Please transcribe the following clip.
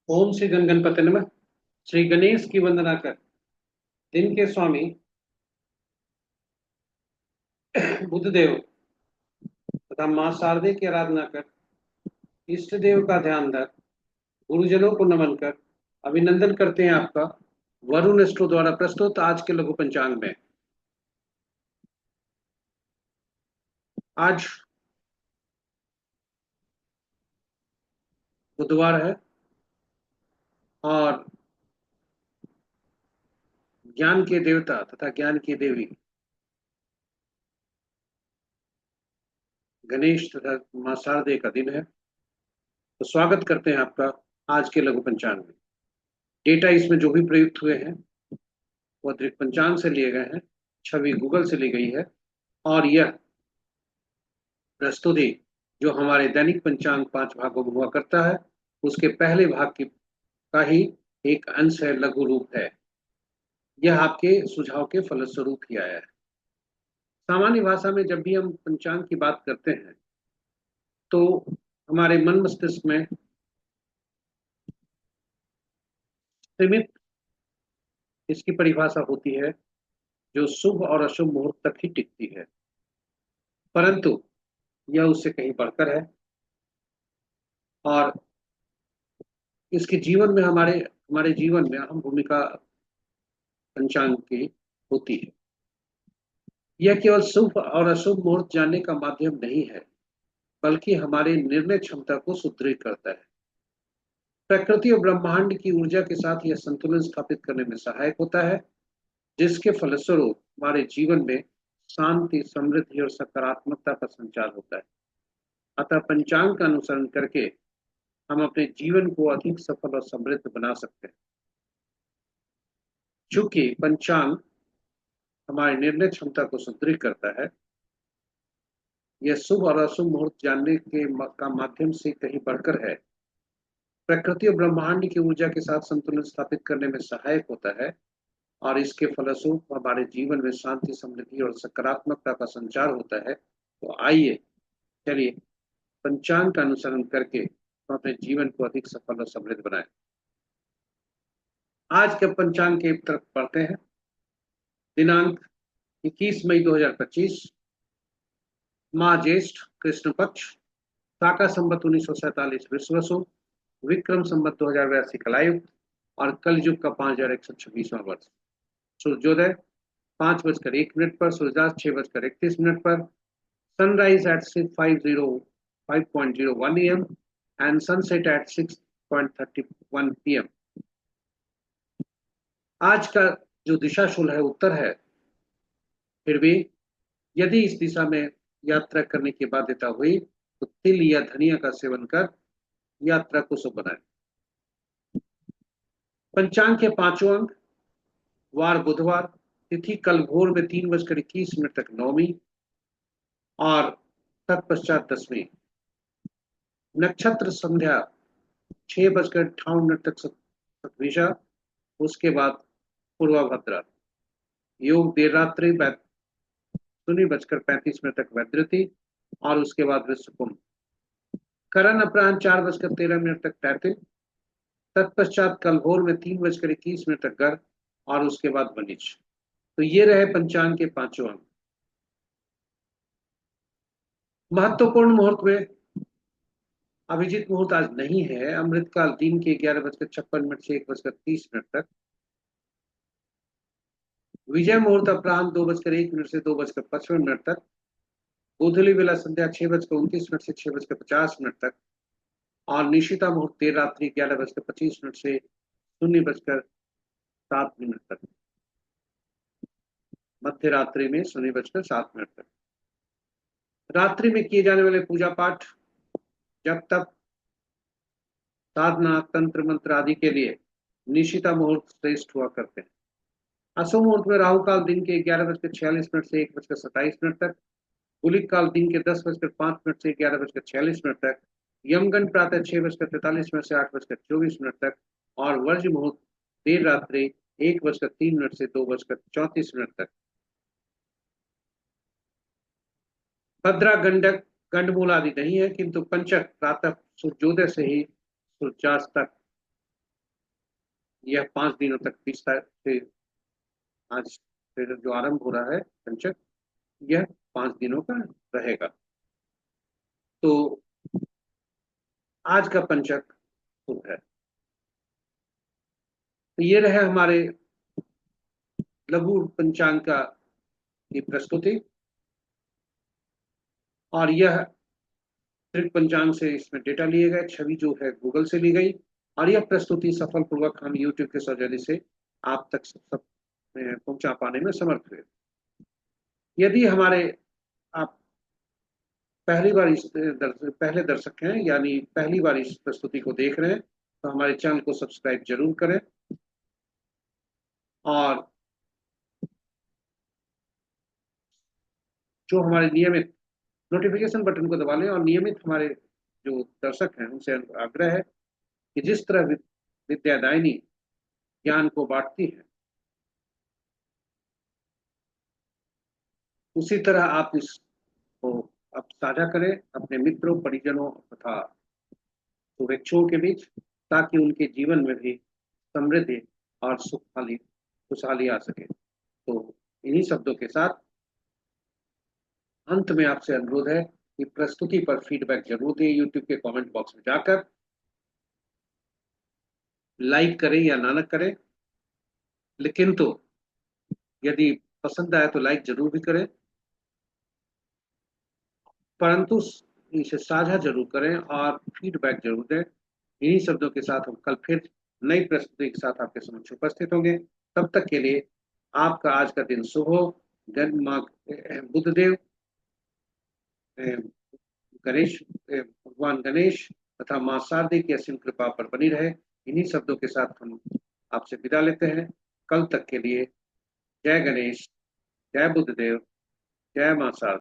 ओम श्री गणगणपति नमः। श्री गणेश की वंदना कर दिन के स्वामी बुद्धदेव तथा मां शारदे की आराधना कर इष्ट देव का ध्यान रख गुरुजनों को नमन कर अभिनंदन करते हैं आपका वरुण एस्ट्रो द्वारा प्रस्तुत आज के लघु पंचांग में। आज बुधवार है और ज्ञान के देवता तथा ज्ञान की देवी गणेश तथा मां शारदे का दिन है। तो स्वागत करते हैं आपका आज के लघु पंचांग में। डेटा इसमें जो भी प्रयुक्त हुए हैं वो दृक पंचांग से लिए गए हैं, छवि गूगल से ली गई है और यह प्रस्तुति जो हमारे दैनिक पंचांग 5 भागों में हुआ करता है उसके पहले भाग की का ही एक अंश है, लघु रूप है। यह आपके सुझाव के फलस्वरूप ही आया है। सामान्य भाषा में जब भी हम पंचांग की बात करते हैं तो हमारे मन मस्तिष्क में सीमित इसकी परिभाषा होती है जो शुभ और अशुभ मुहूर्त तक ही टिकती है, परंतु यह उससे कहीं बढ़कर है और इसके जीवन में हमारे हमारे जीवन में अहम भूमिका पंचांग की होती है। यह केवल शुभ और अशुभ मुहूर्त जानने का माध्यम नहीं है, बल्कि हमारे निर्णय क्षमता को सुदृढ़ करता है। प्रकृति और ब्रह्मांड की ऊर्जा के साथ यह संतुलन स्थापित करने में सहायक होता है, जिसके फलस्वरूप हमारे जीवन में शांति, समृद्धि और सकारात्मकता का संचार होता है। अतः पंचांग का अनुसरण करके हम अपने जीवन को अधिक सफल और समृद्ध बना सकते हैं। चूंकि पंचांग हमारी निर्णय क्षमता को सुदृढ़ करता है, यह शुभ और अशुभ मुहूर्त जानने का माध्यम से कहीं बढ़कर है। प्रकृति और ब्रह्मांड की ऊर्जा के साथ संतुलन स्थापित करने में सहायक होता है और इसके फलस्वरूप हमारे जीवन में शांति, समृद्धि और सकारात्मकता का संचार होता है। तो आइए चलिए पंचांग का अनुसरण करके हम अपने जीवन को अधिक सफल और समृद्ध बनाएं। आज के पंचांग के तरफ पढ़ते हैं। दिनांक 21 मई 2025, माह ज्येष्ठ, कृष्ण पक्ष, शाका संवत 1947 विश्वसु, विक्रम संवत 2082 कलायुग और कलयुग का 5126वां वर्ष। सूर्योदय 5:01 पर, सूर्यास्त 6:31 पर, sunrise at 5:01 AM and sunset at 6:31 PM। आज का जो दिशा शूल है उत्तर है, फिर भी यदि इस दिशा में यात्रा करने की बाध्यता हुई तो तिल या धनिया का सेवन कर यात्रा को शुभ बनाए। पंचांग के पांचों अंक: वार बुधवार, तिथि कल भोर में 3:21 तक नवमी और तत्पश्चात दसवीं, नक्षत्र संध्या 6:58 तक सतभिषा, उसके बाद पूर्वाभद्रा, योग देर रात्रि 0:35 तक वैद्युति और उसके बाद विश्व कुंभ, करण अपराह्न 4:13 तक तैतिल, तत्पश्चात कल भोर में 3:21 तक गर्भ और उसके बाद वनिज। तो ये रहे पंचांग के पांचों अंक। महत्वपूर्ण मुहूर्त में अभिजीत मुहूर्त आज नहीं है। अमृतकाल दिन के 11:56 से 1:30 तक, विजय मुहूर्त अपराह्न 2:01 से 2:55 तक, गोधूली बेला संध्या 6:29 से 6:50 तक और निशिता मुहूर्त देर रात्रि 11:25 से 0:07 तक, मध्य रात्रि में 0:07 तक। रात्रि में किए जाने वाले पूजा पाठ, जब तक, साधना, तंत्र मंत्र आदि के लिए निशिता मुहूर्त श्रेष्ठ हुआ करते हैं। अशुभ मुहूर्त में राहु काल दिन के 11:46 से 1:27 तक, गुलिक काल दिन के 10:05 से 11:46 तक, यमगंड प्रातः 6:43 से 8:24 तक और वर्ज मुहूर्त देर रात्रि 1:03 से 2:34 तक। भद्रा, गंडक, गंडमूल आदि नहीं है, किंतु पंचक प्रातः सूर्योदय से ही सूर्यास्त तक यह 5 दिनों तक 20 तारीख से आज फिर जो आरंभ हो रहा है पंचक, यह 5 दिनों का रहेगा। तो आज का पंचक शुभ है। तो ये रहे हमारे लघु पंचांग का की प्रस्तुति। और यह दृढ़ पंचांग से इसमें डेटा लिए गए, छवि जो है गूगल से ली गई, और यह प्रस्तुति सफलपूर्वक हम यूट्यूब के सौजन्य से आप तक सब पहुंचा पाने में समर्थ हुए। यदि हमारे आप पहली बार पहले दर्शक हैं, यानी पहली बार इस प्रस्तुति को देख रहे हैं, तो हमारे चैनल को सब्सक्राइब जरूर करें और जो हमारे नियमित नोटिफिकेशन बटन को दबा लें, और नियमित हमारे जो दर्शक हैं उनसे आग्रह है कि जिस तरह विद्यादायिनी ज्ञान को बांटती है, उसी तरह आप इसको अब साझा करें अपने मित्रों, परिजनों तथा शुभेच्छुओं के बीच, ताकि उनके जीवन में भी समृद्धि और सुखहाली खुशहाली आ सके। तो इन्हीं शब्दों के साथ अंत में आपसे अनुरोध है कि प्रस्तुति पर फीडबैक जरूर दें, यूट्यूब के कमेंट बॉक्स में जाकर लाइक करें या ना करें, लेकिन तो यदि पसंद आए तो लाइक जरूर भी करें, परंतु इसे साझा जरूर करें और फीडबैक जरूर दें। इन्हीं शब्दों के साथ हम कल फिर नई प्रस्तुति के साथ आपके समक्ष उपस्थित होंगे। तब तक के लिए आपका आज का दिन शुभ हो। माँ बुद्धदेव, गणेश, भगवान गणेश तथा माँ शारदे की असीम कृपा पर बनी रहे। इन्हीं शब्दों के साथ हम आपसे विदा लेते हैं। कल तक के लिए जय गणेश, जय बुद्धदेव, जय माँ शारदा।